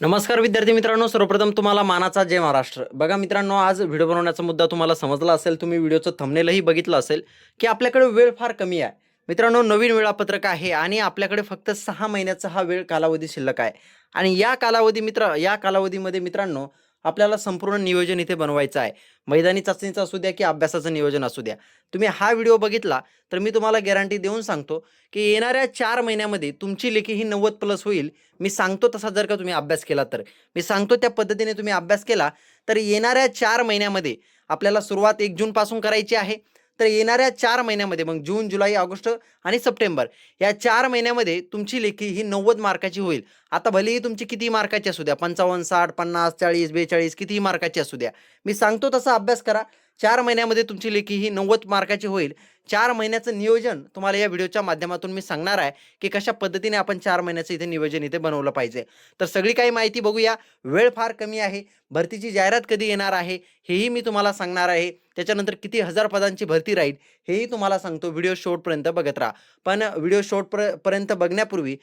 नमस्कार विद्यार्थी मित्रांनो, सर्वप्रथम तुम्हाला मानाचा जय महाराष्ट्र. बघा मित्रांनो, आज व्हिडिओ बनवण्याचा मुद्दा तुम्हाला समजला असेल, तुम्ही व्हिडिओचं थंबनेलही बघितलं असेल, की आपल्याकडे वेळ फार कमी आहे. मित्रांनो, नवीन वेळापत्रक आहे आणि आपल्याकडे फक्त 6 महिन्याचा हा वेळ कालावधी शिल्लक आहे. आणि या कालावधीमध्ये मित्रांनो, आपल्याला संपूर्ण नियोजन इथे बनवायचं आहे. मैदानी चाचणीचं असू द्या की अभ्यासाचं नियोजन असू द्या. तुम्ही हा व्हिडिओ बघितला तर मी तुम्हाला गॅरंटी देऊन सांगतो, की येणाऱ्या 4 महिन्यामध्ये तुमची लेखी ही 90 प्लस होईल. मी सांगतो तसा जर का तुम्ही अभ्यास केला तर. मी सांगतो त्या पद्धतीने तुम्ही अभ्यास केला तर येणाऱ्या 4 महिन्यामध्ये आपल्याला सुरुवात 1 जूनपासून करायची आहे. तर येणाऱ्या 4 महिन्यामध्ये मग जून, जुलै, ऑगस्ट आणि सप्टेंबर या 4 महिन्यामध्ये तुमची लेखी ही 90 मार्काची होईल. आता भलेही तुमची किती मार्काची असू द्या, 55, 60, 50, 40, 42 कितीही मार्काची असू द्या. मी सांगतो तसा अभ्यास करा. 4 महिन्यामध्ये तुमची लेखी ही 90 मार्काची होईल. 4 महिन्याचं नियोजन तुम्हाला या व्हिडिओच्या माध्यमातून मी सांगणार आहे, की कशा पद्धतीने आपण 4 महिन्याचं इथे नियोजन इथे बनवलं पाहिजे. तर सगळी काही माहिती बघूया. वेळ फार कमी आहे. भरतीची जाहिरात कधी येणार आहे, हेही मी तुम्हाला सांगणार आहे. त्याच्यानंतर किती हजार पदांची भरती राहील, हेही तुम्हाला सांगतो. व्हिडिओ शेवटपर्यंत बघत राहा. पण व्हिडिओ पर्यंत बघण्यापूर्वी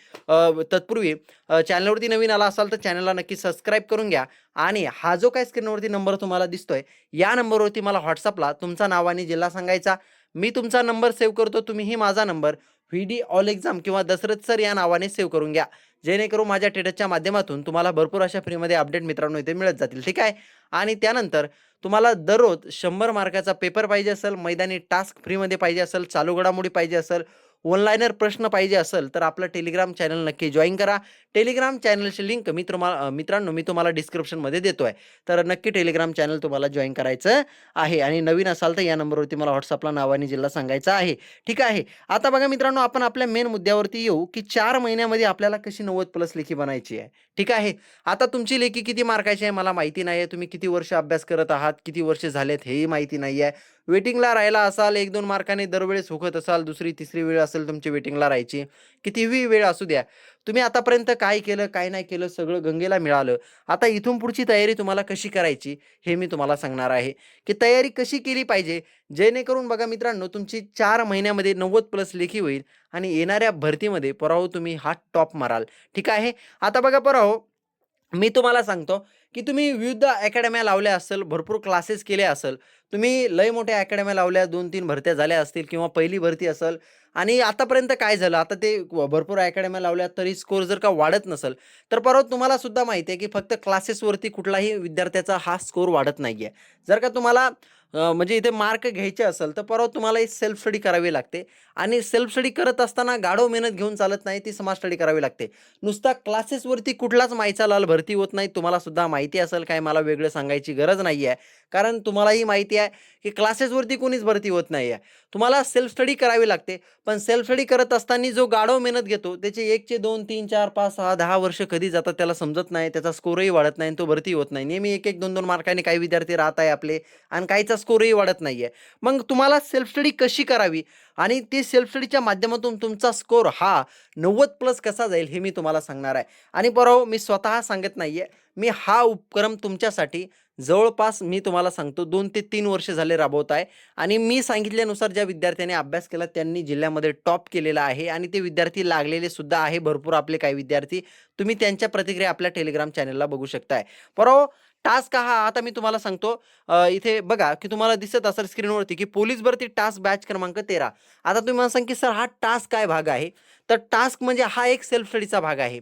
तत्पूर्वी चॅनलवरती नवीन आला असाल तर चॅनलला नक्की सबस्क्राईब करून घ्या. आणि हा जो काही स्क्रीनवरती नंबर तुम्हाला दिसतोय, या नंबरवरती मला WhatsAppला तुमचा नाव आणि जिल्हा सांगायचा. मी तुमचा नंबर सेव्ह करतो. तुम्हीही माझा नंबर व्ही.डी. ऑल एक्झाम किंवा दशरथ सर या नावाने सेव्ह करून घ्या. जेणेकरून माझ्या टेटसच्या माध्यमातून तुम्हाला भरपूर अशा फ्रीमध्ये अपडेट मित्रांनो इथे मिळत जातील. ठीक आहे. आणि त्यानंतर तुम्हाला दररोज 100 मार्काचा पेपर पाहिजे असेल, मैदानी टास्क फ्रीमध्ये पाहिजे असेल, चालू घडामोडी पाहिजे असेल, ऑनलाईनर प्रश्न पाहिजे असेल तर आपलं टेलिग्राम चॅनल नक्की जॉइन करा. टेलिग्राम चॅनलची लिंक मित्रांनो मी तुम्हाला डिस्क्रिप्शनमध्ये देतोय. तर नक्की टेलिग्राम चॅनल तुम्हाला जॉइन करायचं आहे. आणि नवीन असाल तर या नंबरवरती मला WhatsAppला नाव आणि जिल्हा सांगायचा आहे. ठीक आहे. आता बघा मित्रांनो, आपण आपल्या मेन मुद्द्यावरती येऊ, की 4 महिन्यामध्ये आपल्याला कशी 90 प्लस लेखी बनायची आहे. ठीक आहे. आता तुमची लेखी किती मार्काची आहे मला माहिती नाही आहे. तुम्ही किती वर्ष अभ्यास करत आहात, किती वर्ष झालेत हेही माहिती नाही आहे. वेटिंगला राहिला असाल, 1-2 मार्काने दरवेळेस हुकत असाल, दुसरी तिसरी वेळ असेल तुमची वेटिंगला राहायची, कितीही वेळ असू द्या. तुम्ही आतापर्यंत काय केलं, काय नाही केलं सगळं गंगेला मिळालं. आता इथून पुढची तयारी तुम्हाला कशी करायची हे मी तुम्हाला सांगणार आहे, की तयारी कशी केली पाहिजे, जेणेकरून बघा मित्रांनो तुमची 4 महिन्यामध्ये 90 प्लस लेखी होईल आणि येणाऱ्या भरतीमध्ये पराहो तुम्ही हा टॉप माराल. ठीक आहे. आता बघा पराहो, मी तुम्हाला सांगतो, की तुम्ही विविध अकॅडम्या लावल्या असेल, भरपूर क्लासेस केले असेल. तुम्ही लय मोठ्या अकॅडम्या लावल्या, 2-3 भरत्या झाल्या असतील किंवा पहिली भरती असेल आणि आतापर्यंत काय झालं, आता ते भरपूर अकॅडम्या लावल्या तरी स्कोर जर का वाढत नसेल, तर परत तुम्हाला सुद्धा माहिती आहे, की फक्त क्लासेसवरती कुठलाही विद्यार्थ्याचा हा स्कोर वाढत नाहीये. जर का तुम्हाला म्हणजे इथे मार्क घ्यायचे असेल, तर परत तुम्हाला सेल्फ स्टडी करावी लागते आणि सेल्फ स्टडी करत असताना गाढव मेहनत घेऊन चालत नाही, ती समाज स्टडी करावी लागते. नुसता क्लासेसवरती कुठलाच माईचा लाल भरती होत नाही. तुम्हाला सुद्धा माहिती असेल, काय मला वेगळं सांगायची गरज नाही आहे. कारण तुम्हालाही माहिती आहे, की क्लासेसवरती कोणीच भरती होत नाही आहे. तुम्हाला सेल्फ स्टडी करावी लागते. पण सेल्फ स्टडी करत असताना जो गाढव मेहनत घेतो, त्याचे 1चे 2, 3, 4, 5, 6, 10 वर्ष कधी जातात त्याला समजत नाही. त्याचा स्कोरही वाढत नाही आणि तो भरती होत नाही. नेहमी 1-1, 2-2 मार्काने काही विद्यार्थी राहत आहे आपले आणि काहीचा स्कोरही वाढत नाहीये. मग तुम्हाला सेल्फ स्टडी कशी करावी आणि ती सेल्फ स्टडीच्या माध्यमातून तुमचा स्कोर हा 90 प्लस कसा जाईल हे मी तुम्हाला सांगणार आहे. आणि बरोबर मी स्वतः सांगत नाहीये. मी हा उपक्रम तुमच्यासाठी जवळपास मी तुम्हाला सांगतो 2 ते 3 वर्ष झाले राबवत आहे आणि मी सांगितल्यानुसार ज्या विद्यार्थ्यांनी अभ्यास केला त्यांनी जिल्ह्यामध्ये टॉप केलेला आहे आणि ते विद्यार्थी लागलेले सुद्धा आहे भरपूर आपले काही विद्यार्थी. तुम्ही त्यांच्या प्रतिक्रिया आपल्या टेलिग्राम चॅनलला बघू शकताय. बरोबर टास्क हा आता मी तुम्हाला सांगतो. इथे बघा, की तुम्हाला दिसत असेल स्क्रीनवरती, की पोलीस भरती टास्क बॅच क्रमांक 13. आता तुम्ही मला सांगा, की सर हा टास्क काय भाग आहे? तर टास्क म्हणजे हा एक सेल्फ स्टडीचा भाग आहे.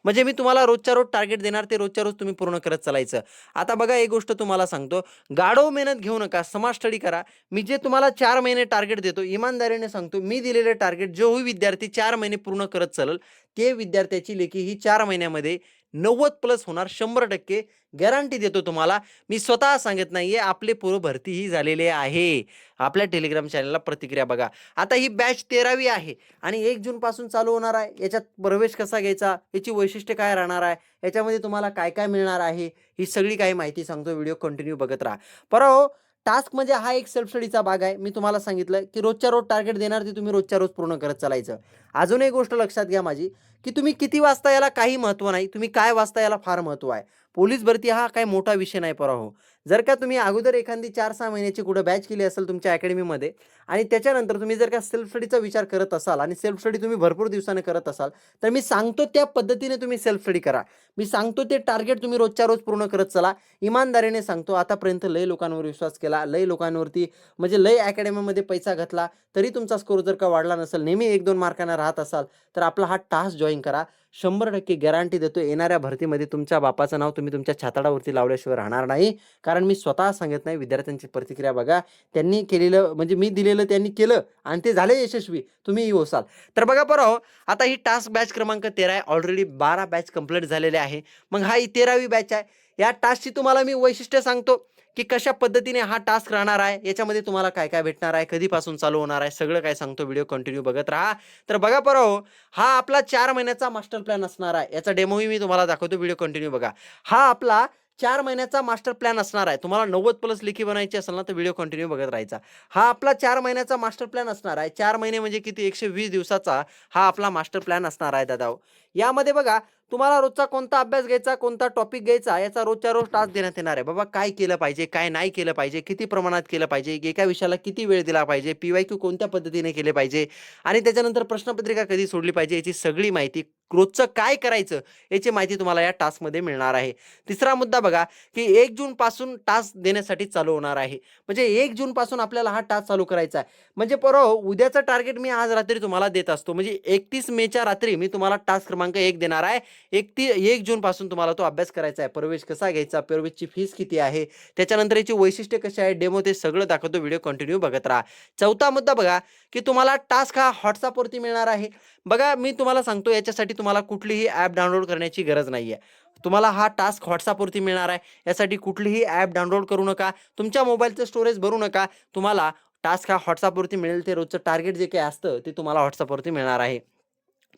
म्हणजे मी तुम्हाला रोजच्या रोज टार्गेट देणार, ते रोजच्या रोज तुम्ही पूर्ण करत चालायचं. आता बघा एक गोष्ट तुम्हाला सांगतो, गाढव मेहनत घेऊ नका, समाज स्टडी करा. मी जे तुम्हाला 4 महिने टार्गेट देतो, इमानदारीने सांगतो, मी दिलेले टार्गेट जो विद्यार्थी 4 महिने पूर्ण करत चालेल, ते विद्यार्थ्याची लेखी ही 4 महिन्यामध्ये 90 प्लस होणार 100% गॅरंटी देतो तुम्हाला. मी स्वतः सांगत नाहीये, आपले पूर्व भरतीही झालेले आहे. आपल्या टेलिग्राम चॅनलला प्रतिक्रिया बघा. आता ही बॅच 13वी आहे आणि 1 जूनपासून चालू होणार आहे. याच्यात प्रवेश कसा घ्यायचा, याची वैशिष्ट्ये काय राहणार आहे, याच्यामध्ये तुम्हाला काय काय मिळणार आहे, ही सगळी काही माहिती सांगतो. व्हिडिओ कंटिन्यू बघत राहा. हो, टास्क म्हणजे हा एक सेल्फ स्टडीचा भाग आहे. मी तुम्हाला सांगितलं, की रोजच्या रोज टार्गेट देणार, ते तुम्ही रोजच्या रोज पूर्ण करत चालायचं. अजून एक गोष्ट लक्षात घ्या माझी, की तुम्ही किती वाचता याला काही महत्त्व नाही, तुम्ही काय वाचता याला फार महत्त्व आहे. पोलीस भरती हा काही मोठा विषय नाही पोरांनो. जर का तुम्ही अगोदर एखादी 4-6 महिन्याची कुठं बॅच केली असेल तुमच्या अकॅडमीमध्ये आणि त्याच्यानंतर तुम्ही जर का सेल्फ स्टडीचा विचार करत असाल आणि सेल्फ स्टडी तुम्ही भरपूर दिवसाने करत असाल, तर मी सांगतो त्या पद्धतीने तुम्ही सेल्फ स्टडी करा. मी सांगतो ते टार्गेट तुम्ही रोजच्या रोज पूर्ण करत चला. इमानदारीने सांगतो, आतापर्यंत लय लोकांवर विश्वास केला, लय लोकांवरती म्हणजे लय अकॅडमीमध्ये पैसा घातला, तरी तुमचा स्कोर जर का वाढला नसेल, नेहमी 1-2 मार्कांना राहत असाल, तर आपला हा टास्क जॉइन करा. 100% गॅरंटी देतो, येणाऱ्या भरतीमध्ये तुमच्या बापाचं नाव तुम्ही तुमच्या छाताडावरती लावल्याशिवाय राहणार नाही. कारण मी स्वतः सांगत नाही, विद्यार्थ्यांची प्रतिक्रिया बघा. त्यांनी केलेलं म्हणजे मी दिलेलं त्यांनी केलं आणि ते झाले यशस्वी. तुम्हीही होसाल. तर बघा पोरांनो, आता ही टास्क बॅच क्रमांक 13 आहे. ऑलरेडी 12 बॅच कंप्लीट झालेले आहे. मग हा ही 13वी बॅच आहे. या टास्कची तुम्हाला मी वैशिष्ट्य सांगतो, की कशा पद्धतीने हा टास्क राहणार आहे. याच्यामध्ये तुम्हाला काय-काय भेटणार आहे, कधीपासून चालू होणार आहे, सगळं काय सांगतो. व्हिडिओ कंटिन्यू बघत राहा. तर बघा पोरांनो, हा आपला 4 महिन्याचा मास्टर प्लॅन असणार आहे. याचा डेमोही मी तुम्हाला दाखवतो. व्हिडिओ कंटिन्यू बघा. हा आपला 4 महिन्याचा मास्टर प्लॅन असणार आहे. तुम्हाला 90+ लेखी बनायची असेल ना, तर व्हिडिओ कंटिन्यू बघत राहायचा. हा आपला 4 महिन्याचा मास्टर प्लॅन असणार आहे. 4 महिने म्हणजे किती 120 दिवसाचा हा आपला मास्टर प्लॅन असणार आहे दादाओ. यामध्ये बघा तुम्हाला रोजचा कोणता अभ्यास घ्यायचा, कोणता टॉपिक घ्यायचा याचा रोजच्या रोज टास्क देण्यात येणार आहे. बाबा काय केलं पाहिजे, काय नाही केलं पाहिजे, किती प्रमाणात केलं पाहिजे, एका विषयाला किती वेळ दिला पाहिजे, PYQ कोणत्या पद्धतीने केले पाहिजे आणि त्याच्यानंतर प्रश्नपत्रिका कधी सोडली पाहिजे याची सगळी माहिती, रोजचं काय करायचं याची माहिती तुम्हाला या टास्कमध्ये मिळणार आहे. तिसरा मुद्दा बघा, की 1 जूनपासून टास्क देण्यासाठी चालू होणार आहे. म्हणजे 1 जूनपासून आपल्याला हा टास्क चालू करायचा आहे. म्हणजे पोरांनो, उद्याचं टार्गेट मी आज रात्री तुम्हाला देत असतो. म्हणजे 31 मेच्या रात्री मी तुम्हाला टास्क क्रमांक 1 देणार आहे. 1 जूनपासून तुम्हाला तो अभ्यास करायचा आहे. प्रवेश कसा घ्यायचा, प्रवेशची फीस किती आहे, त्याच्यानंतर याची वैशिष्ट्ये कशी आहे, डेमो ते सगळं दाखवतो. व्हिडिओ कंटिन्यू बघत राहा. चौथा मुद्दा बघा, की तुम्हाला टास्क हा WhatsAppवरती मिळणार आहे. बघा मी तुम्हाला सांगतो, याच्यासाठी तुम्हाला कुठलीही ॲप डाउनलोड करण्याची गरज नाहीये. तुम्हाला हा टास्क WhatsAppवरती मिळणार आहे. यासाठी कुठलीही ॲप डाउनलोड करू नका. तुमच्या मोबाईलचं स्टोरेज भरू नका. तुम्हाला टास्क हा WhatsAppवरती मिळेल. ते रोजचं टार्गेट जे काही असतं ते तुम्हाला WhatsAppवरती मिळणार आहे.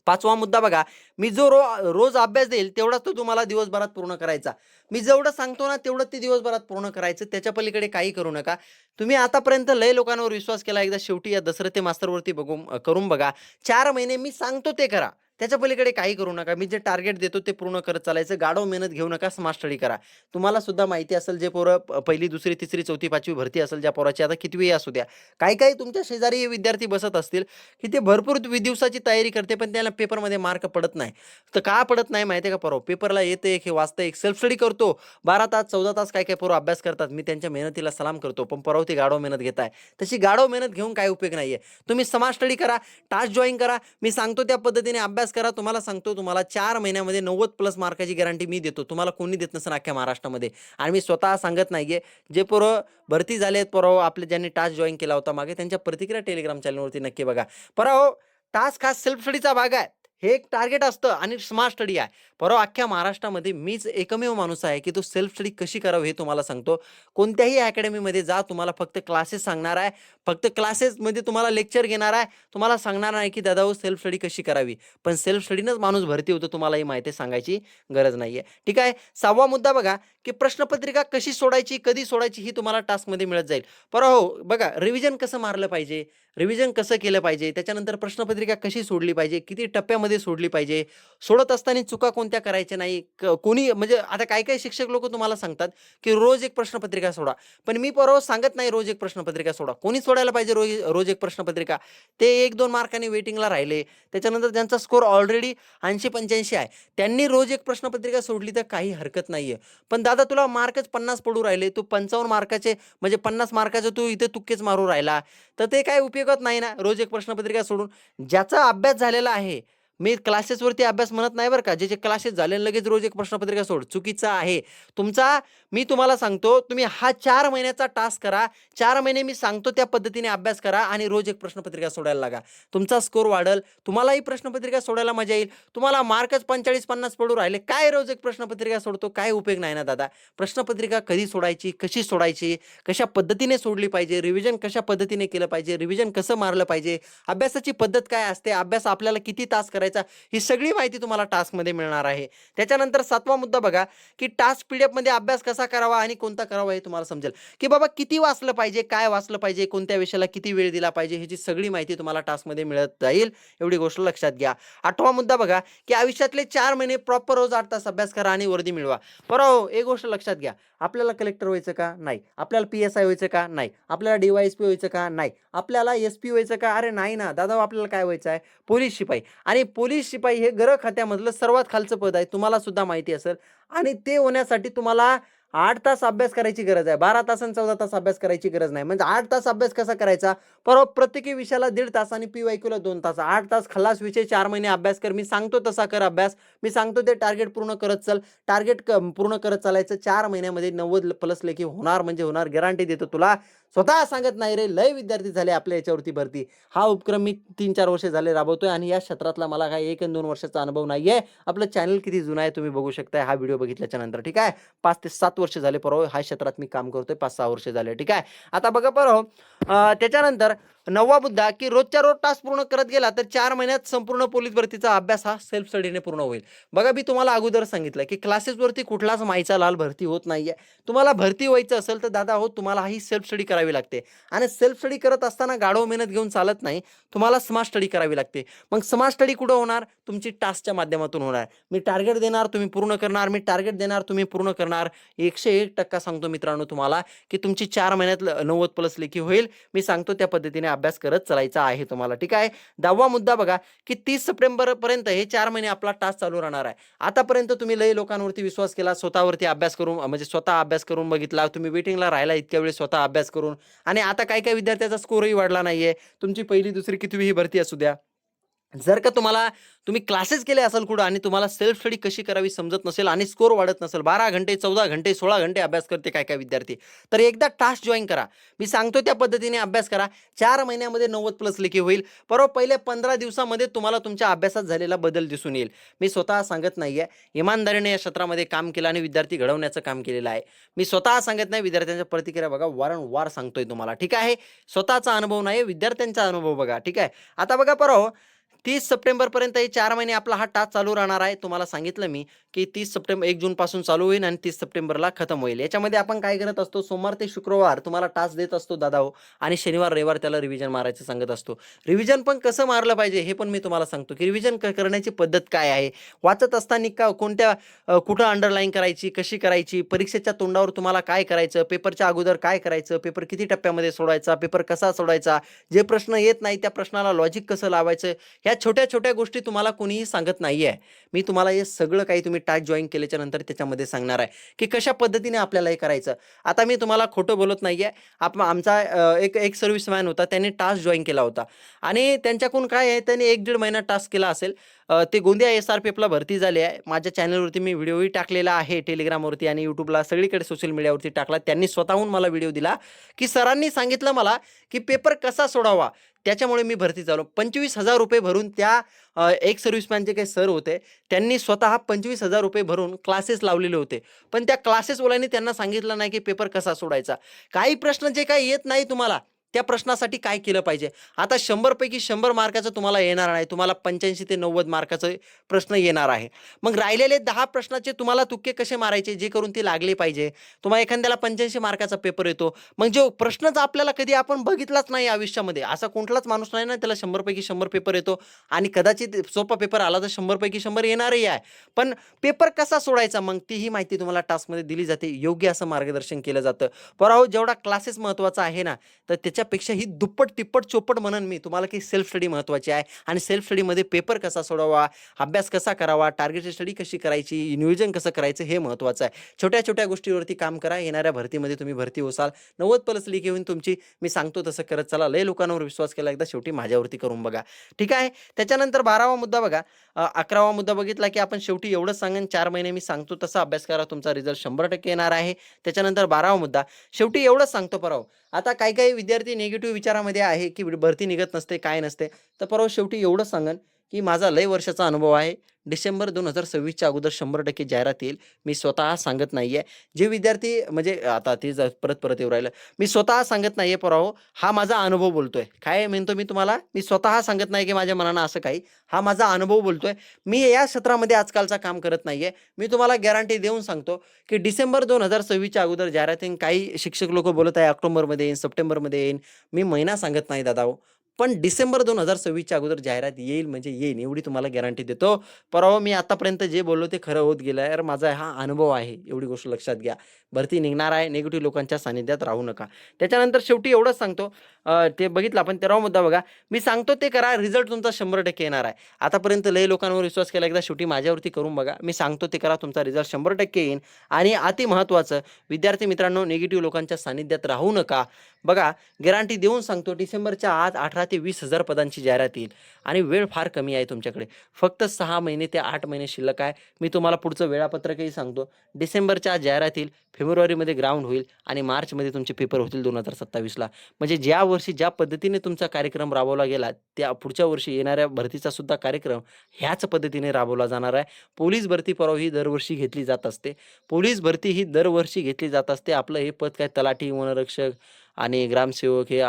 5वा मुद्दा बघा, मी जो रोज अभ्यास देईल तेवढाच तो तुम्हाला दिवसभरात पूर्ण करायचा. मी जेवढं सांगतो ना तेवढं ते दिवसभरात पूर्ण करायचं. त्याच्या पलीकडे काही करू नका. तुम्ही आतापर्यंत लय लोकांवर विश्वास केला. एकदा शेवटी या दसरथे मास्तरवरती करून बघा. 4 महिने मी सांगतो ते करा. त्याच्या पलीकडे काही करू नका. मी जे टार्गेट देतो ते पूर्ण करत चालायचं. गाढव मेहनत घेऊ नका. स्मार्ट स्टडी करा. तुम्हाला सुद्धा माहिती असेल, जे पोरं पहिली, दुसरी, तिसरी, चौथी, 5वी भरती असेल ज्या पोराची, आता कितवीही असू द्या. काही-काही तुमच्या शेजारी हे विद्यार्थी बसत असतील, की ते भरपूर दिवसाची तयारी करते, पण त्याला पेपरमध्ये मार्क पडत नाही. तर का पडत नाही माहिती आहे का पोरांनो? पेपरला येतं एक, हे वाचतं एक, सेल्फ स्टडी करतो. 12 तास, 14 तास काही-काही पोरं अभ्यास करतात. मी त्यांच्या मेहनतीला सलाम करतो. पण पोरांनो, ती गाढव मेहनत घेताय. तशी गाढव मेहनत घेऊन काही उपयोग नाहीये. तुम्ही स्मार्ट स्टडी करा, टास्क जॉइन करा. मी सांगतो त्या पद्धतीने अभ्यास करा. तुम्हाला सांगतो, तुम्हाला 4 महिन्यामध्ये 90+ मार्काची गॅरंटी मी देतो. तुम्हाला कोणी देत नसेल अख्ख्या महाराष्ट्रामध्ये. आणि मी स्वतः सांगत नाहीये. जे पोरं भरती झाले आहेत पोरांनो, आपले ज्यांनी टास्क जॉइन केला होता मागे, त्यांच्या प्रतिक्रिया टेलिग्राम चॅनलवरती नक्की बघा. पोरांनो, टास्क हा सेल्फ स्टडीचा भाग आहे. हे एक टार्गेट असतं आणि स्मार्ट स्टडी आहे. पोरांनो, अख्ख्या महाराष्ट्रामध्ये मीच एकमेव माणूस आहे, की तो सेल्फ स्टडी कशी करावी हे तुम्हाला सांगतो. कोणत्याही अकॅडमीमध्ये जा, तुम्हाला फक्त क्लासेस सांगणार आहे. फक्त क्लासेसमध्ये तुम्हाला लेक्चर घेणार आहे. तुम्हाला सांगणार नाही, की दादा सेल्फ स्टडी कशी करावी. पण सेल्फ स्टडीनंच माणूस भरती होतो. तुम्हाला ही माहिती सांगायची गरज नाहीये. ठीक आहे. 6वा मुद्दा बघा, की प्रश्नपत्रिका कशी सोडायची, कधी सोडायची ही तुम्हाला टास्कमध्ये मिळत जाईल. पोरांनो बघा, रिव्हिजन कसं मारलं पाहिजे, रिव्हिजन कसं केलं पाहिजे, त्याच्यानंतर प्रश्नपत्रिका कशी सोडली पाहिजे, किती टप्प्यामध्ये सोडली पाहिजे, सोडत असताना चुका कोणत्या करायच्या नाही. कोणी म्हणजे आता काही-काही शिक्षक लोकं तुम्हाला सांगतात, की रोज एक प्रश्नपत्रिका सोडा. पण मी पोरांनो सांगत नाही रोज एक प्रश्नपत्रिका सोडा. कोणी सोडायला पाहिजे रोज रोज एक प्रश्नपत्रिका? ते 1-2 मार्कांनी वेटिंगला राहिले. त्याच्यानंतर त्यांचा स्कोर ऑलरेडी 80-85 आहे. त्यांनी रोज एक प्रश्नपत्रिका सोडली तर काही हरकत नाहीये. पण दादा तुला मार्कच 50 पडू राहिले, तू 55 मार्काचे म्हणजे 50 मार्काचे तू इथे तुक्केच मारू राहिला, तर ते काही उपयोगात नाही ना रोज एक प्रश्नपत्रिका सोडून. ज्याचा अभ्यास झालेला आहे, मी क्लासेसवरती अभ्यास म्हणत नाही बरं का, ज्याचे क्लासेस झाले लगेच रोज एक प्रश्नपत्रिका सोड, चुकीचा आहे तुमचा. मी तुम्हाला सांगतो, तुम्ही हा 4 महिन्याचा टास्क करा. 4 महिने मी सांगतो त्या पद्धतीने अभ्यास करा आणि रोज एक प्रश्नपत्रिका सोडायला लागा. तुमचा स्कोर वाढेल. तुम्हालाही प्रश्नपत्रिका सोडायला मजा येईल. तुम्हाला मार्कच 45-50 पडू राहिले, काय रोज एक प्रश्नपत्रिका सोडतो, काय उपयोग नाही ना दादा. प्रश्नपत्रिका कधी सोडायची, कशी सोडायची, कशा पद्धतीने सोडली पाहिजे, रिव्हिजन कशा पद्धतीने केलं पाहिजे, रिव्हिजन कसं मारलं पाहिजे, अभ्यासाची पद्धत काय असते, अभ्यास आपल्याला किती तास करायचा करायचा, ही सगळी माहिती तुम्हाला टास्कमध्ये मिळणार आहे. त्याच्यानंतर 7वा मुद्दा बघा, की टास्क PDF अभ्यास कसा करावा आणि कोणता करावा हे तुम्हाला समजेल, की बाबा किती वाचलं पाहिजे, काय वाचलं पाहिजे, कोणत्या विषयाला किती वेळ दिला पाहिजे, ह्याची सगळी माहिती तुम्हाला टास्कमध्ये मिळत जाईल. एवढी गोष्ट लक्षात घ्या. 8वा मुद्दा बघा, की आयुष्यातले 4 महिने प्रॉपर रोज 8 तास अभ्यास करा आणि वर्दी मिळवा. बरोबर, एक गोष्ट लक्षात घ्या. आपल्याला कलेक्टर व्हायचं का? नाही. आपल्याला PSI व्हायचं का? नाही. आपल्याला DYSP व्हायचं का? नाही. आपल्याला SP व्हायचं का? अरे नाही ना दादा, आपल्याला काय व्हायचं आहे? पोलीस शिपाई. आणि पोलीस शिपाई हे गृह खात्यामधलं सर्वात खालचं पद आहे. तुम्हाला सुद्धा माहिती असेल. आणि ते होण्यासाठी तुम्हाला 8 तास अभ्यास करायची गरज आहे. 12 तास आणि 14 तास अभ्यास करायची गरज नाही. म्हणजे 8 तास अभ्यास कसा करायचा? प्रत्येकी विषयाला 1.5 तास आणि PYQला 2 तास. 8 तास खल्लास विषय 4 महिने अभ्यास कर. मी सांगतो तसा कर अभ्यास. मी सांगतो ते टार्गेट पूर्ण करत चल. टार्गेट पूर्ण करत चालायचं. 4 महिन्यामध्ये 90 प्लस लेखी होणार म्हणजे होणार. गॅरंटी देतो तुला. स्वतः सांगत नाही रे. लय विद्यार्थी झाले आपल्या याच्यावरती भरती. हा उपक्रम मी 3-4 वर्ष झाले राबवतोय आणि या क्षेत्रातला मला काही 1 आणि 2 वर्षाचा अनुभव नाहीये. आपलं चॅनल किती जुनं आहे तुम्ही बघू शकताय हा व्हिडिओ बघितल्याच्या नंतर. ठीक आहे. 5 ते 7 वर्ष झाले पोरांनो ह्या क्षेत्रात मी काम करतोय. 5-6 वर्ष झाले. ठीक आहे. आता बघा पोरांनो, त्याच्यानंतर 9वा मुद्दा, की रोजच्या रोज टास्क पूर्ण करत गेला तर 4 महिन्यात संपूर्ण पोलीस भरतीचा अभ्यास हा सेल्फ स्टडीने पूर्ण होईल. बघा मी तुम्हाला अगोदर सांगितलं, की क्लासेसवरती कुठलाच माईचा लाल भरती होत नाहीये. तुम्हाला भरती व्हायचं असेल तर दादा हो, तुम्हाला ही सेल्फ स्टडी करावी लागते. आणि सेल्फ स्टडी करत असताना गाढव मेहनत घेऊन चालत नाही. तुम्हाला स्मार्ट स्टडी करावी लागते. मग स्मार्ट स्टडी कुठं होणार? तुमची टास्कच्या माध्यमातून होणार. मी टार्गेट देणार, तुम्ही पूर्ण करणार. मी टार्गेट देणार, तुम्ही पूर्ण करणार. 101% सांगतो मित्रांनो तुम्हाला, की तुमची 4 महिन्यात 90 प्लस लेखी होईल. मी सांगतो त्या पद्धतीने अभ्यास करत चालायचा आहे तुम्हाला. ठीक आहे. 10वा मुद्दा बघा, की 30 सप्टेंबर पर्यंत हे 4 महिने आपला टास्क चालू राहणार आहे. आतापर्यंत तुम्ही लई लोकांवरती विश्वास केला, स्वतःवरती अभ्यास करून म्हणजे स्वतः अभ्यास करून बघितला. तुम्ही वेटिंगला राहिला इतक्या वेळेस स्वतः अभ्यास करून आणि आता काही विद्यार्थ्याचा स्कोरही वाढला नाहीये. तुमची पहिली, दुसरी, कितवी ही भरती असू द्या. जर का तुम्ही क्लासेस केले असेल कुठं आणि तुम्हाला सेल्फ स्टडी कशी करावी समजत नसेल आणि स्कोर वाढत नसेल, 12 घंटे, 14 घंटे, 16 घंटे अभ्यास करते काय विद्यार्थी, तर एकदा टास्क जॉइन करा. मी सांगतो त्या पद्धतीने अभ्यास करा. 4 महिन्यामध्ये 90 प्लस लेखी होईल. पहिले 15 दिवसामध्ये तुम्हाला तुमच्या अभ्यासात झालेला बदल दिसून येईल. मी स्वतः सांगत नाहीये. इमानदारीने या क्षेत्रामध्ये काम केलं आणि विद्यार्थी घडवण्याचं काम केलेलं आहे. मी स्वतः सांगत नाही. विद्यार्थ्यांच्या प्रतिक्रिया बघा, वारंवार सांगतोय तुम्हाला. ठीक आहे. स्वतःचा अनुभव नाही, विद्यार्थ्यांचा अनुभव बघा. ठीक आहे. आता बघा 30 सप्टेंबरपर्यंत हे 4 महिने आपला हा टास्क चालू राहणार आहे. तुम्हाला सांगितलं मी, की 30 सप्टेंबर 1 जूनपासून चालू होईल आणि 30 सप्टेंबरला खतम होईल. याच्यामध्ये आपण काय करत असतो, सोमवार ते शुक्रवार तुम्हाला टास्क देत असतो दादा हो, आणि शनिवार, रविवार त्याला रिव्हिजन मारायचं सांगत असतो. रिव्हिजन पण कसं मारलं पाहिजे हे पण मी तुम्हाला सांगतो, की रिव्हिजन करण्याची पद्धत काय आहे. वाचत असताना कुठं अंडरलाईन करायची, कशी करायची, परीक्षेच्या तोंडावर तुम्हाला काय करायचं, पेपरच्या अगोदर काय करायचं, पेपर किती टप्प्यामध्ये सोडवायचा, पेपर कसा सोडवायचा, जे प्रश्न येत नाही त्या प्रश्नाला लॉजिक कसं लावायचं, ह्या छोट्या-छोट्या गोष्टी तुम्हाला कोणीही सांगत नाहीये. मी तुम्हाला हे सगळं काही तुम्ही टास्क जॉइन केल्याच्या नंतर त्याच्यामध्ये सांगणार आहे, की कशा पद्धतीने आपल्याला हे करायचं. आता मी तुम्हाला खोटं बोलत नाहीये. आमचा एक सर्व्हिसमॅन होता. त्याने टास्क जॉइन केला होता आणि त्यांच्याकडून काय आहे, त्याने 1-1.5 महिना टास्क केला असेल. ते गोंदिया SRPFला भरती झाले आहे. माझ्या चॅनलवरती मी व्हिडिओही टाकलेला आहे. टेलिग्रामवरती आणि YouTubeला सगळीकडे सोशल मीडियावरती टाकला. त्यांनी स्वतःहून मला व्हिडिओ दिला, की सरांनी सांगितलं मला, की पेपर कसा सोडवावा. त्याच्यामुळे मी भरती झालो. ₹25,000 भरून त्या एक सर्व्हिसमॅन जे काही सर होते, त्यांनी स्वतः ₹25,000 भरून क्लासेस लावलेले होते. पण त्या क्लासेसवाल्यांनी त्यांना सांगितलं नाही, की पेपर कसा सोडायचा. काही प्रश्न जे काही येत नाही तुम्हाला, त्या प्रश्नासाठी काय केलं पाहिजे. आता 100 पैकी 100 मार्काचं तुम्हाला येणार नाही. तुम्हाला 85 ते 90 मार्काचे प्रश्न येणार आहे. मग राहिलेले 10 प्रश्नाचे तुम्हाला तुक्के कसे मारायचे, जे करून ते लागले पाहिजे. तुम्हाला एखाद्याला 85 मार्काचा पेपर येतो. मग जो प्रश्नच आपल्याला कधी आपण बघितलाच नाही आयुष्यामध्ये, असा कोणताच माणूस नाही ना, त्याला 100 पैकी 100 पेपर येतो आणि कदाचित सोपा पेपर आला तर 100 पैकी 100 येणारही आहे. पण पेपर कसा सोडायचा, मग तीही माहिती तुम्हाला टास्कमध्ये दिली जाते. योग्य असं मार्गदर्शन केलं जातं. जेवढा क्लासेस महत्त्वाचा आहे ना, तर त्याच्यापेक्षा ही दुप्पट, तिप्पट, चोपट म्हणून मी तुम्हाला, की सेल्फ स्टडी महत्त्वाची आहे आणि सेल्फ स्टडीमध्ये पेपर कसा सोडवावा, अभ्यास कसा करावा, टार्गेटेड स्टडी कशी करायची, नियोजन कसं करायचं हे महत्त्वाचं आहे. छोट्या-छोट्या गोष्टीवरती काम करा. येणाऱ्या भरतीमध्ये तुम्ही भरती होसाल. 90 प्लस लेखी होऊन तुमची. मी सांगतो तसं करत चला. लय लोकांवर विश्वास केला, एकदा शेवटी माझ्यावरती करून बघा. ठीक आहे. त्याच्यानंतर 12वा मुद्दा बघा. 11वा मुद्दा बघितला, की आपण शेवटी एवढंच सांगेन, 4 महिने मी सांगतो तसा अभ्यास करा. तुमचा रिझल्ट 100% येणार आहे. त्याच्यानंतर 12वा मुद्दा, शेवटी एवढंच सांगतो आता काही विद्यार्थी निगेटिव्ह विचारामध्ये आहे, की भरती निघत नसते, काय नसते. तर शेवटी एवढंच सांगेन, की माझा लय वर्षाचा अनुभव आहे. डिसेंबर 2026च्या अगोदर 100% जाहिरात येईल. मी स्वतः सांगत नाहीये. जे विद्यार्थी म्हणजे आता ते परत येऊ राहिलं. मी स्वतः सांगत नाहीये पोरांनो, हा माझा अनुभव बोलतोय. काय म्हणतो मी तुम्हाला? मी स्वतः सांगत नाही की माझ्या मनानं असं काही. हा माझा अनुभव बोलतोय. मी या क्षेत्रामध्ये आजकालचा काम करत नाहीये. मी तुम्हाला गॅरंटी देऊन सांगतो, की डिसेंबर 2026च्या अगोदर जाहिरात येईन. काही शिक्षक लोकं बोलत आहे ऑक्टोबरमध्ये येईन, सप्टेंबरमध्ये येईन. मी महिना सांगत नाही दादाओ. पण डिसेंबर 2026च्या अगोदर जाहिरात येईल म्हणजे येईल एवढी तुम्हाला गॅरंटी देतो. परावा मी आतापर्यंत जे बोललो ते खरं होत गेलं. यार माझा हा अनुभव आहे. एवढी गोष्ट लक्षात घ्या. भरती निघणार आहे. निगेटिव्ह लोकांच्या सानिध्यात राहू नका. त्याच्यानंतर शेवटी एवढंच सांगतो ते बघितलं आपण 13वा मुद्दा बघा. मी सांगतो ते करा. रिझल्ट तुमचा 100% येणार आहे. आतापर्यंत लय लोकांवर विश्वास केला. एकदा शेवटी माझ्यावरती करून बघा. मी सांगतो ते करा. तुमचा रिझल्ट 100% येईल आणि अति महत्त्वाचं विद्यार्थी मित्रांनो निगेटिव्ह लोकांच्या सानिध्यात राहू नका. बघा गॅरंटी देऊन सांगतो डिसेंबरच्या आत 18 ते 20,000 पदांची जाहिरात येईल आणि वेळ फार कमी आहे तुमच्याकडे. फक्त 6 महिने ते 8 महिने शिल्लक आहे. मी तुम्हाला पुढचं वेळापत्रकही सांगतो. डिसेंबरच्या आत जाहिरात येईल, फेब्रुवारीमध्ये ग्राउंड होईल आणि मार्चमध्ये तुमचे पेपर होतील 2027ला. म्हणजे ज्या वर्षी ज्या पद्धतीने तुमचा कार्यक्रम राबवला गेला, त्या पुढच्या वर्षी येणाऱ्या भरतीचा सुद्धा कार्यक्रम ह्याच पद्धतीने राबवला जाणार आहे. पोलीस भरती परवा ही दरवर्षी घेतली जात असते. पोलीस भरती ही दरवर्षी घेतली जात असते. आपलं हे पद काय तलाठी, वनरक्षक आणि ग्रामसेवक हे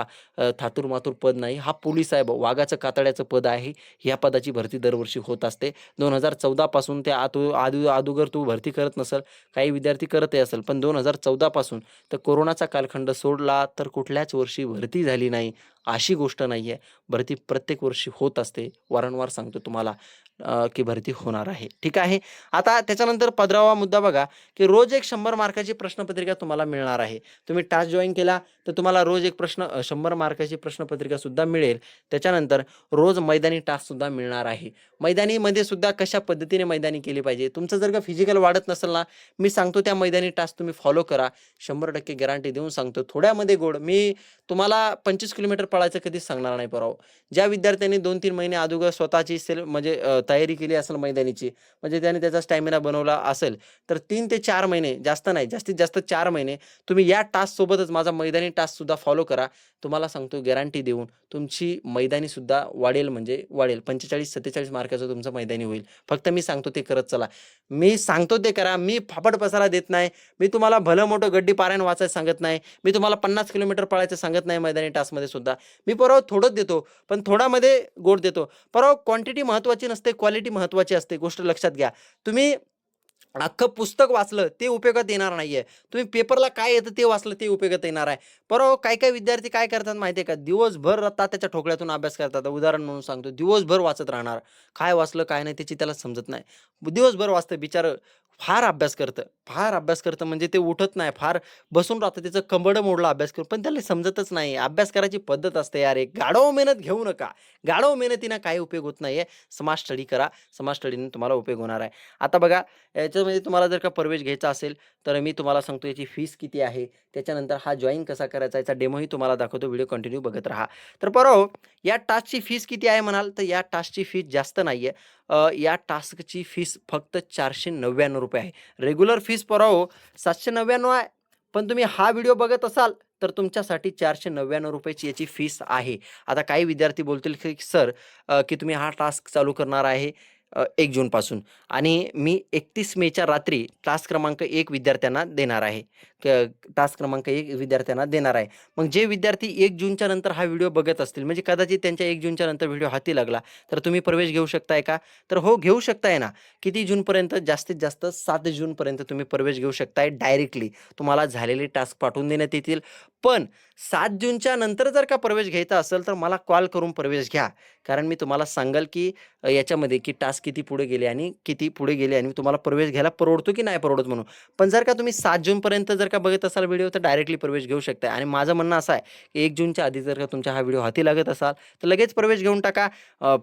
थातूर-मातूर पद नाही. हा पोलीस आहे वाघाचं कातड्याचं पद आहे. ह्या पदाची भरती दरवर्षी होत असते. 2014 पासून ते अगोदर तू भरती करत नसेल, काही विद्यार्थी करतही असेल, पण 2014 पासून तर कोरोनाचा कालखंड सोडला तर कुठल्याच वर्षी भरती झाली नाही, अशी गोष्ट नाही आहे. भरती प्रत्येक वर्षी होत असते. वारंवार सांगतो तुम्हाला की भरती होणार आहे. ठीक आहे. आता त्याच्यानंतर 15वा मुद्दा बघा, की रोज एक 100 मार्काची प्रश्नपत्रिका तुम्हाला मिळणार आहे. तुम्ही टास्क जॉइन केला तर तुम्हाला रोज एक 100 मार्काची प्रश्नपत्रिका सुद्धा मिळेल. त्याच्यानंतर रोज मैदानी टास्क सुद्धा मिळणार आहे. मैदानीमध्ये सुद्धा कशा पद्धतीने मैदानी केली पाहिजे. तुमचं जर का फिजिकल वाढत नसेल ना, मी सांगतो त्या मैदानी टास्क तुम्ही फॉलो करा. 100% गॅरंटी देऊन सांगतो. थोड्यामध्ये गोड. मी तुम्हाला 25 किलोमीटर पळायचं कधीच सांगणार नाही पोरांनो. ज्या विद्यार्थ्यांनी 2-3 महिने अगोदर स्वतःची म्हणजे तयारी केली असेल मैदानीची, म्हणजे त्याने त्याचा स्टॅमिना बनवला असेल, तर 3 ते 4 महिने जास्त नाही, जास्तीत जास्त 4 महिने तुम्ही या टास्कसोबतच माझा मैदानी टास्कसुद्धा फॉलो करा. तुम्हाला सांगतो गॅरंटी देऊन तुमची मैदानीसुद्धा वाढेल म्हणजे वाढेल. 45-47 मार्काचं तुमचं मैदानी होईल. फक्त मी सांगतो ते करत चला. मी सांगतो ते करा. मी फापट पसारा देत नाही. मी तुम्हाला भलं मोठं गड्डी पारायण वाचायचं सांगत नाही. मी तुम्हाला 50 किलोमीटर पळायचं सांगत नाही मैदानी टास्कमध्ये सुद्धा. मी परवा थोडंच देतो, पण थोडामध्ये गोड देतो. परवा क्वांटिटी महत्त्वाची नसते, क्वालिटी महत्त्वाची असते. गोष्ट लक्षात घ्या. तुम्ही अख्खं पुस्तक वाचलं ते उपयोगात येणार नाहीये. तुम्ही पेपरला काय येतं ते वाचलं ते उपयोगात येणार आहे. परवा काही-काही विद्यार्थी काय करतात माहिती आहे का? दिवसभर तात्याच्या ठोकळ्यातून अभ्यास करतात. उदाहरण म्हणून सांगतो. दिवसभर वाचत राहणार. काय वाचलं काय नाही त्याची त्याला समजत नाही. दिवसभर वाचतं बिचारं. फार अभ्यास करतं. फार अभ्यास करतं म्हणजे ते उठत नाही. फार बसून राहतं. त्याचं कंबरडं मोडलं अभ्यास करून. पण त्याला समजतच नाही. अभ्यास करायची पद्धत असते यार एक. गाढव मेहनत घेऊ नका. गाढव मेहनतीनं काही उपयोग होत नाहीये. स्मार्ट स्टडी करा. स्मार्ट स्टडीने तुम्हाला उपयोग होणार आहे. आता बघा याच्यामध्ये तुम्हाला जर का प्रवेश घ्यायचा असेल, तर मी तुम्हाला सांगतो याची फीस किती आहे. त्याच्यानंतर हा जॉइन कसा करायचा याचा डेमोही तुम्हाला दाखवतो. व्हिडिओ कंटिन्यू बघत राहा. तर पोरांनो या टास्कची फीस किती आहे म्हणाल, तर या टास्कची फीस जास्त नाहीये. या टास्कची फीस फक्त ₹499 आहे. रेग्युलर फीस पोरांनो 799 आहे. पण तुम्ही हा व्हिडिओ बघत असाल, तर तुमच्यासाठी ₹499 ची याची फीस आहे. आता काही विद्यार्थी बोलतील, की "सर की तुम्ही हा टास्क चालू करणार आहे 1 जूनपासून आणि मी 31 मेच्या रात्री टास्क क्रमांक 1 विद्यार्थ्यांना देणार आहे. टास्क क्रमांक 1 विद्यार्थ्यांना देणार आहे." मग जे विद्यार्थी 1 जूनच्या नंतर हा व्हिडिओ बघत असतील, म्हणजे कदाचित त्यांच्या 1 जूनच्या नंतर व्हिडिओ हाती लागला, तर तुम्ही प्रवेश घेऊ शकताय का? तर हो, घेऊ शकताय ना. किती जूनपर्यंत? जास्तीत जास्त 7 जूनपर्यंत तुम्ही प्रवेश घेऊ शकताय डायरेक्टली. तुम्हाला झालेले टास्क पाठवून देण्यात येतील. पण 7 जूनच्या नंतर जर का प्रवेश घ्यायचा असेल, तर मला कॉल करून प्रवेश घ्या. कारण मी तुम्हाला सांगाल, की याच्यामध्ये की टास्क किती पुढे गेले आणि किती पुढे गेले आणि तुम्हाला प्रवेश घ्यायला परवडतो की नाही परवडत म्हणून. पण जर का तुम्ही 7 जूनपर्यंत जर का बघत असाल व्हिडिओ, तर डायरेक्टली प्रवेश घेऊ शकता आणि माझं म्हणणं असं आहे, की 1 जूनच्या आधी जर का तुमचा हा व्हिडिओ हाती लागत असाल, तर लगेच प्रवेश घेऊन टाका.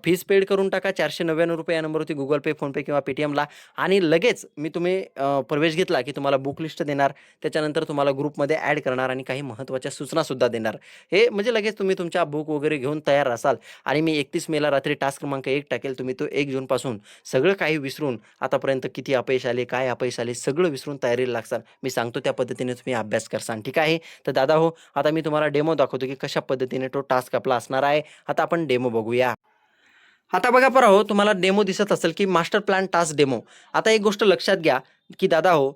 फीस पेड करून टाका. ₹499 या नंबरवरती Google Pay, PhonePe किंवा Paytmला आणि लगेच तुम्ही प्रवेश घेतला, की तुम्हाला बुक लिस्ट देणार. त्याच्यानंतर तुम्हाला ग्रुपमध्ये ॲड करणार आणि काही महत्त्वाच्या सूचनासुद्धा देणार. हे म्हणजे लगेच तुम्ही तुमच्या बुक वगैरे घेऊन तयार असाल आणि मी 31 मेला रात्री टास्क क्रमांक 1 टाकेल. तुम्ही तो 1 जूनपासून सगळं काही विसरून आतापर्यंत किती अपयश आले, काय अपयश आले, सगळं विसरून तयारीला लागसाल. मी सांगतो त्या पद्धतीने तुम्ही अभ्यास करसाल. ठीक आहे. तर दादा हो, आता मी तुम्हाला डेमो दाखवतो, की कशा पद्धतीने तो टास्क आपला असणार आहे. आता आपण डेमो बघूया. आता बघा हो, तुम्हाला डेमो दिसत असेल की मास्टर प्लॅन टास्क डेमो. आता एक गोष्ट लक्षात घ्या की दादा हो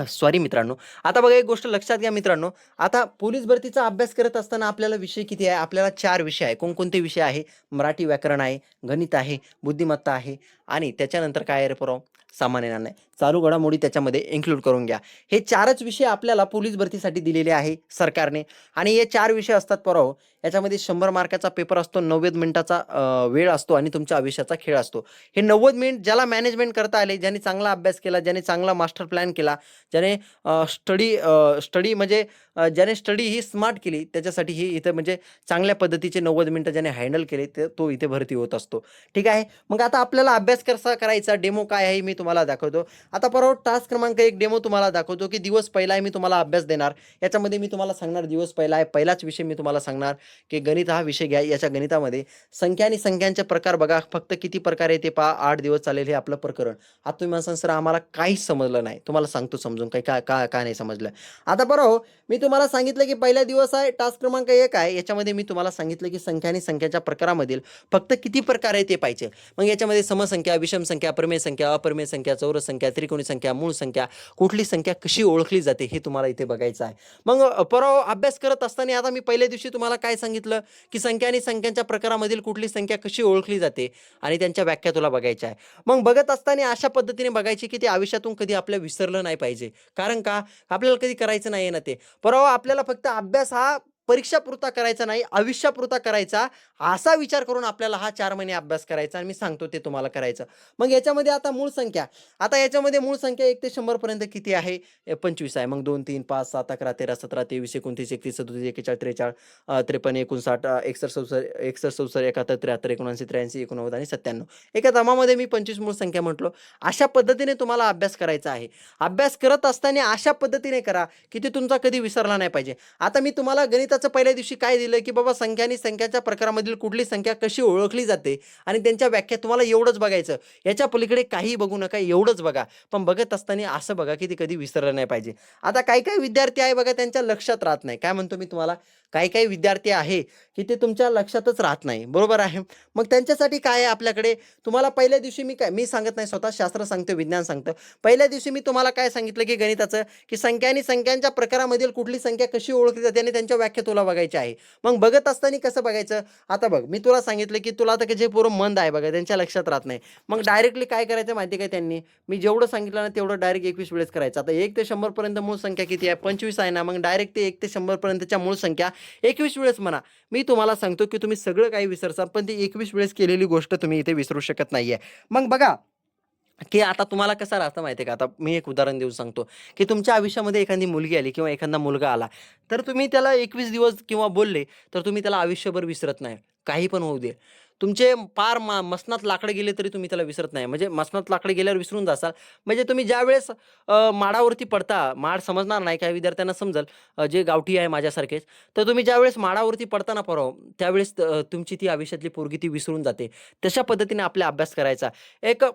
सॉरी मित्रांनो. आता बघा एक गोष्ट लक्षात घ्या मित्रांनो, आता पोलीस भरतीचा अभ्यास करत असताना आपल्याला विषय किती आहे? आपल्याला 4 विषय आहे. कोणकोणते विषय आहे? मराठी व्याकरण आहे, गणित आहे, बुद्धिमत्ता आहे आणि त्याच्यानंतर काय आहे रे पोरांनो? सामान्य ज्ञान आहे. चालू घडामोडी त्याच्यामध्ये इन्क्लूड करून घ्या. हे 4च विषय आपल्याला पोलीस भरतीसाठी दिलेले आहे सरकारने आणि हे 4 विषय असतात पोरांनो. याच्यामध्ये 100 मार्काचा पेपर असतो, 90 मिनिटाचा वेळ असतो आणि तुमच्या आयुष्याचा खेळ असतो. हे 90 मिनिट ज्याला मॅनेजमेंट करता आले, ज्यांनी चांगला अभ्यास केला, ज्यांनी चांगला मास्टर प्लॅन केला, ज्याने स्टडी म्हणजे ज्याने स्टडी ही स्मार्ट केली, त्याच्यासाठी ही इथं म्हणजे चांगल्या पद्धतीचे 90 मिनिटं ज्याने हँडल केले, तो इथे भरती होत असतो. ठीक आहे. मग आता आपल्याला अभ्यास कसा करायचा, डेमो काय आहे मी तुम्हाला दाखवतो. आता परवा टास्क क्रमांक 1 डेमो तुम्हाला दाखवतो, की दिवस पहिला आहे मी तुम्हाला अभ्यास देणार. याच्यामध्ये मी तुम्हाला सांगणार दिवस पहिला आहे. पहिलाच विषय मी तुम्हाला सांगणार, की गणित हा विषय घ्या. याच्या गणितामध्ये संख्या आणि संख्यांचे प्रकार बघा. फक्त किती प्रकार आहे ते पहा. 8 दिवस चालेल हे आपलं प्रकरण. आता तुम्ही म्हणसाल सर आम्हाला काहीच समजलं नाही. तुम्हाला सांगतो समजून काही का का का नाही समजलं. आता हो, मी तुम्हाला सांगितलं की पहिला दिवस आहे टास्क क्रमांक 1 आहे. याच्यामध्ये मी तुम्हाला सांगितलं की संख्या आणि संख्याच्या प्रकारामधील फक्त किती प्रकार आहे ते पाहिजे. मग याच्यामध्ये समसंख्या, विषम संख्या, प्रमेय संख्या, अप्रमेय संख्या, चौरस संख्या, त्रिकोणी संख्या, मूळ संख्या, कुठली संख्या कशी ओळखली जाते हे तुम्हाला इथे बघायचं आहे. मग अभ्यास करत असताना आता मी पहिल्या दिवशी तुम्हाला काय सांगितलं की संख्या आणि संख्यांच्या प्रकारामधील कुठली संख्या कशी ओळखली जाते आणि त्यांच्या व्याख्या तुला बघायच्या आहे. मग बघत असताना अशा पद्धतीने बघायची की ते आयुष्यातून कधी आपल्या विसरलं नाही पाहिजे. कारण का आपल्याला कधी करायचं नाही ना ते. परवा आपल्याला फक्त अभ्यास हा परीक्षापुरता करायचा नाही, आयुष्यापुरता करायचा असा विचार करून आपल्याला हा 4 महिने अभ्यास करायचा आणि मी सांगतो ते तुम्हाला करायचं. मग याच्यामध्ये आता मूळ संख्या, आता याच्यामध्ये मूळ संख्या 1 ते 100 पर्यंत किती आहे? 25 आहे. मग 2, 3, 5, 7, 11, 13, 17, 23, 29, 31, 37, 41, 43, 53, 59, 61, 67, 71, 71, 73, 79, 83, 89 आणि 97. एका दमामध्ये मी 25 मूळ संख्या म्हटलो. अशा पद्धतीने तुम्हाला अभ्यास करायचा आहे. अभ्यास करत असताना अशा पद्धतीने करा की ते तुमचा कधी विसरला नाही पाहिजे. आता मी तुम्हाला गणिताचं पहिल्या दिवशी काय दिलं की बाबा संख्या आणि संख्याच्या प्रकारामधील कुठली संख्या कशी ओळखली जाते आणि त्यांच्या व्याख्या तुम्हाला एवढंच बघायचं. याच्या पलीकडे काही बघू नका, एवढंच बघा. पण बघत असताना असं बघा की ते कधी विसरलं नाही पाहिजे. आता काही विद्यार्थी आहे बघा त्यांच्या लक्षात राहत नाही. काय म्हणतो मी तुम्हाला? काही विद्यार्थी आहे की ते तुमच्या लक्षातच राहत नाही. बरोबर आहे. मग त्यांच्यासाठी काय आहे आपल्याकडे? तुम्हाला पहिल्या दिवशी मी सांगत नाही, स्वतः शास्त्र सांगतं, विज्ञान सांगतं. पहिल्या दिवशी मी तुम्हाला काय सांगितलं की गणिताचं की संख्या आणि संख्यांच्या प्रकारामधील कुठली संख्या कशी ओळखली जाते आणि त्यांच्या व्याख्या तुला बघायच्या आहे. मग बघत असताना कसं बघायचं? आता बघ मी तुला सांगितलं की तुला आता जे पोरं मंद आहे बघा त्यांच्या लक्षात राहत नाही. मग डायरेक्टली काय करायचं माहिती आहे का त्यांनी? मी जेवढं सांगितलं ना तेवढं डायरेक्ट 21 वेळेस करायचं. आता 1 ते 100 पर्यंत मूळ संख्या किती आहे? 25 आहे ना. मग डायरेक्ट ते 1 ते 100 पर्यंतच्या मूळ संख्या 21 वेळेस म्हणा. मी तुम्हाला सांगतो की तुम्ही सगळं काही विसरसाल पण ती 21 वेळेस केलेली गोष्ट तुम्ही इथे विसरू शकत नाहीये. मग बघा की आता तुम्हाला कसं राहतं माहिती आहे का? आता मी एक उदाहरण देऊन सांगतो, की तुमच्या आयुष्यामध्ये एखादी मुलगी आली किंवा एखादा मुलगा आला, तर तुम्ही त्याला 21 दिवस किंवा बोलले, तर तुम्ही त्याला आयुष्यभर विसरत नाही. काही पण होऊ दे. तुमचे पार मसनात लाकडं गेले तरी तुम्ही त्याला विसरत नाही. म्हणजे मसनात लाकडं गेल्यावर विसरून जासाल. म्हणजे तुम्ही ज्यावेळेस माडावरती पडता, माड समजणार नाही, काही विद्यार्थ्यांना समजेल जे गावठी आहे माझ्यासारखेच. तर तुम्ही ज्यावेळेस माडावरती पडता ना पोरांनो, त्यावेळेस तुमची ती आयुष्यातली पोरगी ती विसरून जाते. तशा पद्धतीने आपला अभ्यास करायचा.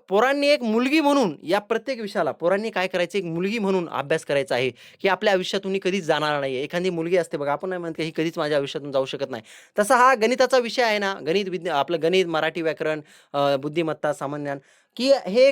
पोरांनी एक मुलगी म्हणून या प्रत्येक विषयाला पोरांनी काय करायचं? एक मुलगी म्हणून अभ्यास करायचा आहे, की आपल्या आयुष्यातून ही कधीच जाणार नाही. एखादी मुलगी असते बघा, आपण नाही म्हणत की ही कधीच माझ्या आयुष्यातून जाऊ शकत नाही. तसा हा गणिताचा विषय आहे ना, आपलं गणित, मराठी व्याकरण, बुद्धिमत्ता, सामान्य ज्ञान, की हे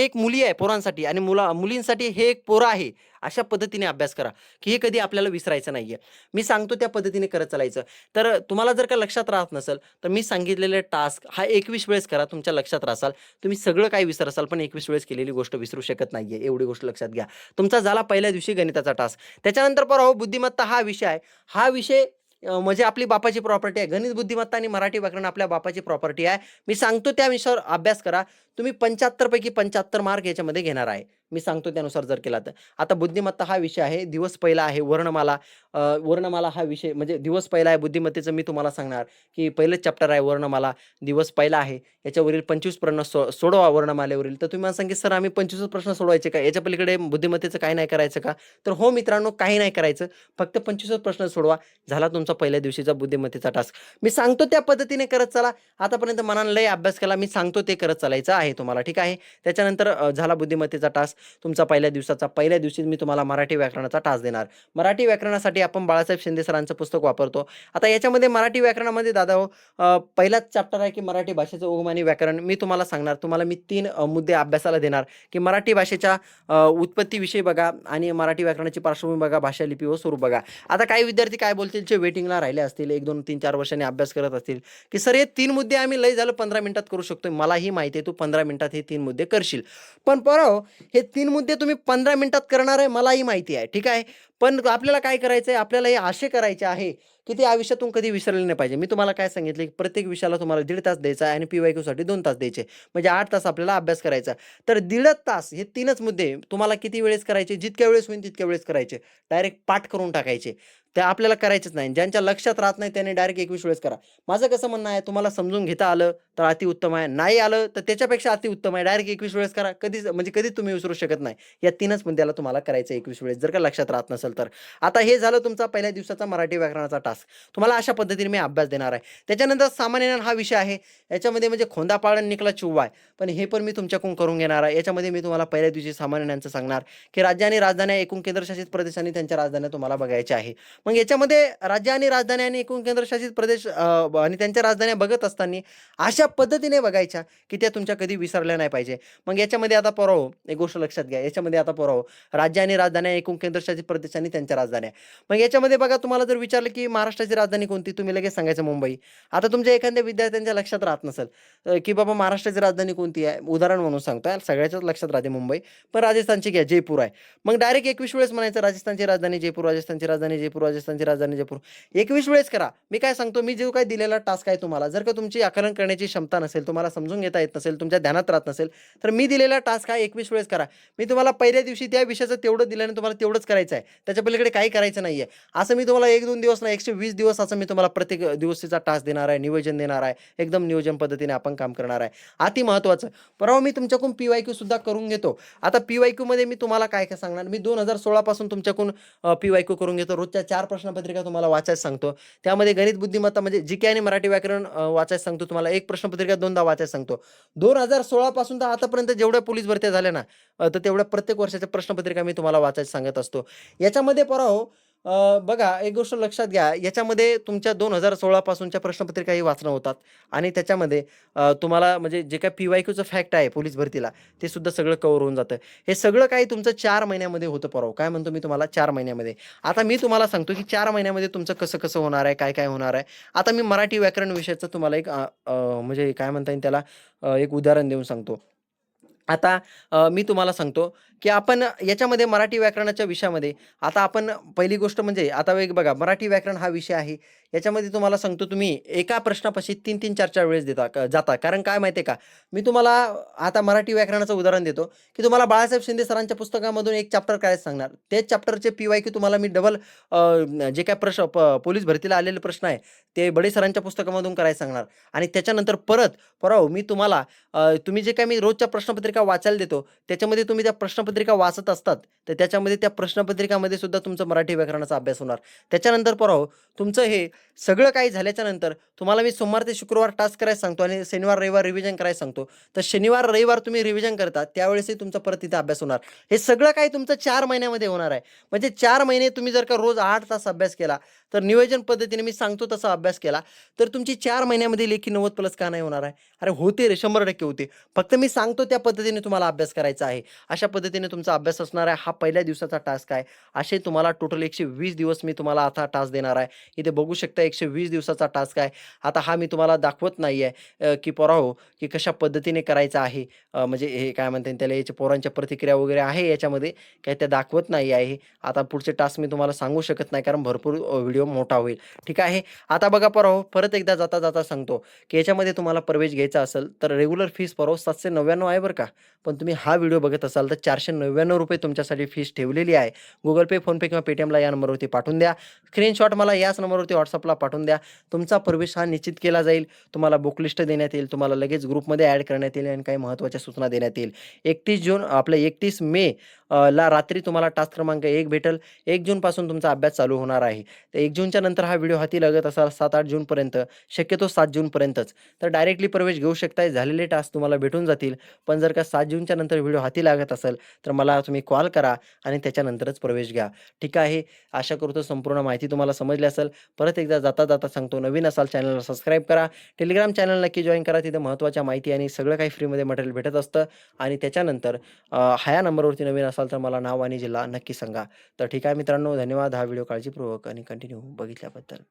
एक मुली आहे पोरांसाठी आणि मुलींसाठी हे एक पोरं आहे. अशा पद्धतीने अभ्यास करा, की हे कधी आपल्याला विसरायचं नाहीये. मी सांगतो त्या पद्धतीने करत चालायचं. तर तुम्हाला जर का लक्षात राहत नसेल, तर मी सांगितलेले टास्क हा 21 वेळेस करा. तुमच्या लक्षात राहसाल. तुम्ही सगळं काही विसरसाल, पण 21 वेळेस केलेली गोष्ट विसरू शकत नाहीये. एवढी गोष्ट लक्षात घ्या. तुमचा झाला पहिल्या दिवशी गणिताचा टास्क. त्याच्यानंतर बुद्धिमत्ता हा विषय आहे. हा विषय म्हणजे आपली बापाची प्रॉपर्टी आहे. गणित, बुद्धिमत्ता आणि मराठी व्याकरण आपल्या बापाची प्रॉपर्टी आहे. मी सांगतो त्या विषयावर अभ्यास करा. तुम्ही 75 पैकी 75 मार्क याच्यामध्ये घेणार आहे. मी सांगतो त्यानुसार जर केला तर. आता बुद्धिमत्ता हा विषय आहे. दिवस पहिला आहे वर्णमाला. वर्णमाला हा विषय म्हणजे दिवस पहिला आहे बुद्धिमत्तेचं मी तुम्हाला सांगणार, की पहिलंच चॅप्टर आहे वर्णमाला. दिवस पहिला आहे. याच्यावरील 25 प्रश्न सोडवा वर्णमालेवरील. तर तुम्ही मला सांगितलं, "सर आम्ही 25 प्रश्न सोडवायचे का? याच्या पलीकडे बुद्धिमत्तेचं काही नाही करायचं का?" तर हो मित्रांनो, काही नाही करायचं. फक्त 25 प्रश्न सोडवा. झाला तुमचा पहिल्या दिवशीचा बुद्धिमत्तेचा टास्क. मी सांगतो त्या पद्धतीने करत चला. आतापर्यंत मनानं लय अभ्यास केला. मी सांगतो ते करत चालायचं आहे तुम्हाला. ठीक आहे. त्याच्यानंतर झाला बुद्धिमत्तेचा टास्क. तुमचा पहिल्या दिवशीच मी तुम्हाला मराठी व्याकरणाचा टास्क देणार. मराठी व्याकरणासाठी आपण बाळासाहेब शिंदे सरांचं पुस्तक वापरतो. आता याच्यामध्ये मराठी व्याकरणामध्ये दादा हो, पहिलाच चॅप्टर आहे की मराठी भाषेचं उगम आणि व्याकरण. मी तुम्हाला सांगणार, तुम्हाला मी 3 मुद्दे अभ्यासाला देणार, की मराठी भाषेच्या उत्पत्तीविषयी बघा आणि मराठी व्याकरणाची पार्श्वभूमी बघा, भाषा, लिपी व स्वरूप बघा. आता काही विद्यार्थी काय बोलतील, जे वेटिंगला राहिले असतील, 1, 2, 3, 4 वर्षांनी अभ्यास करत असतील, की सर हे 3 मुद्दे आम्ही लय झालं 15 मिनिटात करू शकतो. मलाही माहिती आहे तू 15 मिनिटात हे 3 मुद्दे करशील. पण पोरांनो, हे 3 मुद्दे तुम्ही 15 मिनिटात करणार आहे मलाही माहिती आहे. ठीक आहे. पण आपल्याला काय करायचं आहे, आपल्याला हे असे करायचे आहे, की ते आयुष्यातून कधी विसरले नाही पाहिजे. मी तुम्हाला काय सांगितले, की प्रत्येक विषयाला तुम्हाला 1.5 तास द्यायचा आहे आणि पी-वाय-क्यूसाठी 2 तास द्यायचे. म्हणजे 8 तास आपल्याला अभ्यास करायचा. तर 1.5 तास हे 3च मुद्दे तुम्हाला किती वेळेस करायचे, जितक्या वेळेस होईल तितक्या वेळेस करायचे. डायरेक्ट पाठ करून टाकायचे. ते आपल्याला करायचेच नाही. ज्यांच्या लक्षात राहत नाही त्याने डायरेक्ट 21 वेळेस करा. माझं कसं म्हणणं आहे, तुम्हाला समजून घेता आलं तर अतिउत्तम आहे. नाही आलं तर त्याच्यापेक्षा अतिउत्तम आहे. डायरेक्ट 21 वेळेस करा. कधीच म्हणजे कधीच तुम्ही विसरू शकत नाही. या 3च मुद्द्याला तुम्हाला करायचं 21 वेळेस, जर का लक्षात राहत नसेल तर. आता हे झालं तुमचा पहिल्या दिवसाचा मराठी व्याकरणाचा टास्क. तुम्हाला अशा पद्धतीने मी अभ्यास देणार आहे. त्याच्यानंतर सामान्य ज्ञान हा विषय आहे. याच्यामध्ये म्हणजे खोंदा पाळण निकला चिव्वाय. पण हे पण मी तुमच्याकडून करून घेणार आहे. याच्यामध्ये मी तुम्हाला पहिल्या दिवशी सामान्य ज्ञानचं सांगणार, की राज्य आणि राजधान्या, एकूण केंद्रशासित प्रदेशांनी त्यांच्या राजधान्या तुम्हाला बघायच्या आहे. मग याच्यामध्ये राज्य आणि राजधानी आणि एकूण केंद्रशासित प्रदेश आणि त्यांच्या राजधान्या बघत असताना अशा पद्धतीने बघायच्या, की त्या तुमच्या कधी विसरल्या नाही पाहिजे. मग याच्यामध्ये आता पोरांनो, एक गोष्ट लक्षात घ्या. याच्यामध्ये आता पोरांनो, राज्य आणि राजधान्या, एकूण केंद्रशासित प्रदेश आणि त्यांच्या राजधान्या. मग याच्यामध्ये बघा, तुम्हाला जर विचारलं, की महाराष्ट्राची राजधानी कोणती? तुम्ही लगेच सांगायचं मुंबई. आता तुमच्या एखाद्या विद्यार्थ्यांच्या लक्षात राहत नसेल, की बाबा महाराष्ट्राची राजधानी कोणती आहे? उदाहरण म्हणून सांगतोय, सगळ्याच्याच लक्षात राहते मुंबई. पण राजस्थानची घ्या, जयपूर आहे. मग डायरेक्ट 21 वेळेस म्हणायचं, राजस्थानची राजधानी जयपूर, राजस्थानची राजधानी जयपूर, राजस्थानची राजधानी जयपूर. 21 वेळेस करा. मी काय सांगतो, मी जो काही दिलेला टास्क आहे तुम्हाला, जर का तुमची आकलन करण्याची क्षमता नसेल, तुम्हाला समजून घेता येत नसेल, तुमच्या ध्यानात राहत नसेल, तर मी दिलेला टास्क हा 21 वेळेस करा. मी तुम्हाला पहिल्या दिवशी त्या विषयाचं तेवढं दिलं आणि तुम्हाला तेवढंच करायचं आहे. त्याच्या पलीकडे काही करायचं नाहीये. असं मी तुम्हाला 1-2 दिवस नाही, 120 दिवस असं मी तुम्हाला प्रत्येक दिवशीचा टास्क देणार आहे, नियोजन देणार आहे. एकदम नियोजन पद्धतीने आपण काम करणार आहे. अति महत्त्वाचं. परवा मी तुमच्याकडून पी-वाय-क्यू सुद्धा करून घेतो. आता पी-वाय-क्यूमध्ये मी तुम्हाला काय काय सांगणार, मी 2016 पासून तुमच्याकडून पी-वाय-क्यू करून घेतो. रोजच्या 4 प्रश्नपत्रिका तुम्हाला वाचायला सांगतो. त्यामध्ये गणित बुद्धिमत्ता म्हणजे जी-के आणि मराठी व्याकरण वाचायला सांगतो तुम्हाला. एक प्रश्नपत्रिका 2दा वाचायला सांगतो. 2016 पासून तर आतापर्यंत जेवढ्या पोलीस भरत्या झाल्या ना, तर तेवढ्या प्रत्येक वर्षाच्या प्रश्नपत्रिका मी तुम्हाला वाचायला सांगत असतो. याच्यामध्ये पोरांनो, बघा, एक गोष्ट लक्षात घ्या. याच्यामध्ये तुमच्या 2016 पासूनच्या प्रश्नपत्रिकाही वाचणं होतात आणि त्याच्यामध्ये तुम्हाला म्हणजे जे काही पी-वाय-क्यूचं फॅक्ट आहे पोलीस भरतीला, ते सुद्धा सगळं कव्हर होऊन जातं. हे सगळं काही तुमचं 4 महिन्यामध्ये होतं पोरांनो. काय म्हणतो मी तुम्हाला, 4 महिन्यामध्ये. आता मी तुम्हाला सांगतो, की 4 महिन्यामध्ये तुमचं कसं-कसं होणार आहे, काय-काय होणार आहे. आता मी मराठी व्याकरण विषयाचं तुम्हाला एक म्हणजे काय म्हणता येईल त्याला, एक उदाहरण देऊन सांगतो. आता मी तुम्हाला सांगतो, की आपण याच्यामध्ये मराठी व्याकरणाच्या विषयामध्ये आता आपण पहिली गोष्ट म्हणजे आता एक बघा, मराठी व्याकरण हा विषय आहे. याच्यामध्ये तुम्हाला सांगतो, तुम्ही एका प्रश्नापाशी 3-3, 4-4 वेळेस जाता. कारण काय माहिती आहे का, मी तुम्हाला आता मराठी व्याकरणाचं उदाहरण देतो, की तुम्हाला बाळासाहेब शिंदे सरांच्या पुस्तकामधून एक चॅप्टर करायला सांगणार. तेच चॅप्टरचे पी-वाय-क्यू तुम्हाला मी डबल जे काही प्रश्न पोलीस भरतीला आलेले प्रश्न आहे, ते बडे सरांच्या पुस्तकामधून करायला सांगणार आणि त्याच्यानंतर परत मी तुम्हाला तुम्ही जे काही मी रोजच्या प्रश्नपत्रिका वाचायला देतो, त्याच्यामध्ये तुम्ही त्या प्रश्नपत्रिका वाचत असतात, तर त्याच्यामध्ये त्या प्रश्नपत्रिकामध्ये सुद्धा तुमचं मराठी व्याकरणाचा अभ्यास होणार. त्याच्यानंतर तुमचं हे सगळं काही झाल्याच्यानंतर तुम्हाला मी सोमवार ते शुक्रवार टास्क करायला सांगतो आणि शनिवार, रविवार रिव्हिजन करायला सांगतो. तर शनिवार, रविवार तुम्ही रिव्हिजन करता, त्यावेळेसही तुमचा परत तिथे अभ्यास होणार. हे सगळं काही तुमचं 4 महिन्यामध्ये होणार आहे. म्हणजे 4 महिने तुम्ही जर का रोज 8 तास अभ्यास केला, तर नियोजन पद्धतीने मी सांगतो तसा अभ्यास केला, तर तुमची 4 महिन्यामध्ये लेखी 90+ का नाही होणार आहे? अरे होते रे, 100% होते. फक्त मी सांगतो त्या पद्धतीने तुम्हाला अभ्यास करायचा आहे. अशा पद्धतीने तुमचा अभ्यास असणार आहे. हा पहिल्या दिवसाचा टास्क आहे. असे तुम्हाला टोटल 120 दिवस मी तुम्हाला आता टास्क देणार आहे. इथे बघू शकता 120 दिवसाचा टास्क आहे. आता हा मी तुम्हाला दाखवत नाही आहे, की पोरांनो, की कशा पद्धतीने करायचं आहे. म्हणजे हे काय म्हणता येईल त्याला, याच्या पोरांच्या प्रतिक्रिया वगैरे आहे याच्यामध्ये, काही त्या दाखवत नाही आहे. आता पुढचे टास्क मी तुम्हाला सांगू शकत नाही, कारण भरपूर व्हिडिओ मोठा होईल. ठीक आहे. आता बघा पोरांनो, परत एकदा जाता सांगतो, की याच्यामध्ये तुम्हाला प्रवेश घ्यायचा असेल तर रेग्युलर फीस 799 आहे बरं का. पण तुम्ही हा व्हिडिओ बघत असाल तर ₹499 तुमच्यासाठी फीस ठेवलेली आहे. Google Pay, PhonePe किंवा Paytmला या नंबरवरती पाठवून द्या. स्क्रीनशॉट मला याच नंबरवरती WhatsAppला पाठवून द्या. तुमचा प्रवेश हा निश्चित केला जाईल. तुम्हाला बुक लिस्ट देण्यात येईल. तुम्हाला लगेच ग्रुपमध्ये ॲड करण्यात येईल आणि काही महत्त्वाच्या सूचना देण्यात येईल. 31 मे ला रात्री तुम्हाला टास्क क्रमांक 1 भेटेल. 1 जूनपासून तुमचा अभ्यास चालू होणार आहे. तर 1 जूनच्या नंतर हा व्हिडिओ हाती लागत असाल 7-8 जूनपर्यंत, शक्यतो 7 जूनपर्यंतच, तर डायरेक्टली प्रवेश घेऊ शकताय. झालेले टास्क तुम्हाला भेटून जातील. पण जर का 7 जूनच्या नंतर व्हिडिओ हाती लागत असेल, तर मला तुम्ही कॉल करा आणि त्याच्यानंतरच प्रवेश घ्या. ठीक आहे. आशा करतो संपूर्ण माहिती तुम्हाला समजली असेल. परत एकदा जाता-जाता सांगतो, नवीन असाल चॅनलला सबस्क्राईब करा. टेलिग्राम चॅनल नक्की जॉइन करा. तिथे महत्त्वाच्या माहिती आणि सगळं काही फ्रीमध्ये मटेरियल भेटत असतं. आणि त्याच्यानंतर ह्या नंबरवरती नवीन असाल तर मला नाव आणि जिल्हा नक्की सांगा. तर ठीक आहे मित्रांनो, धन्यवाद. हा व्हिडिओ काळजीपूर्वक आणि कंटिन्यू बघितल्याबद्दल.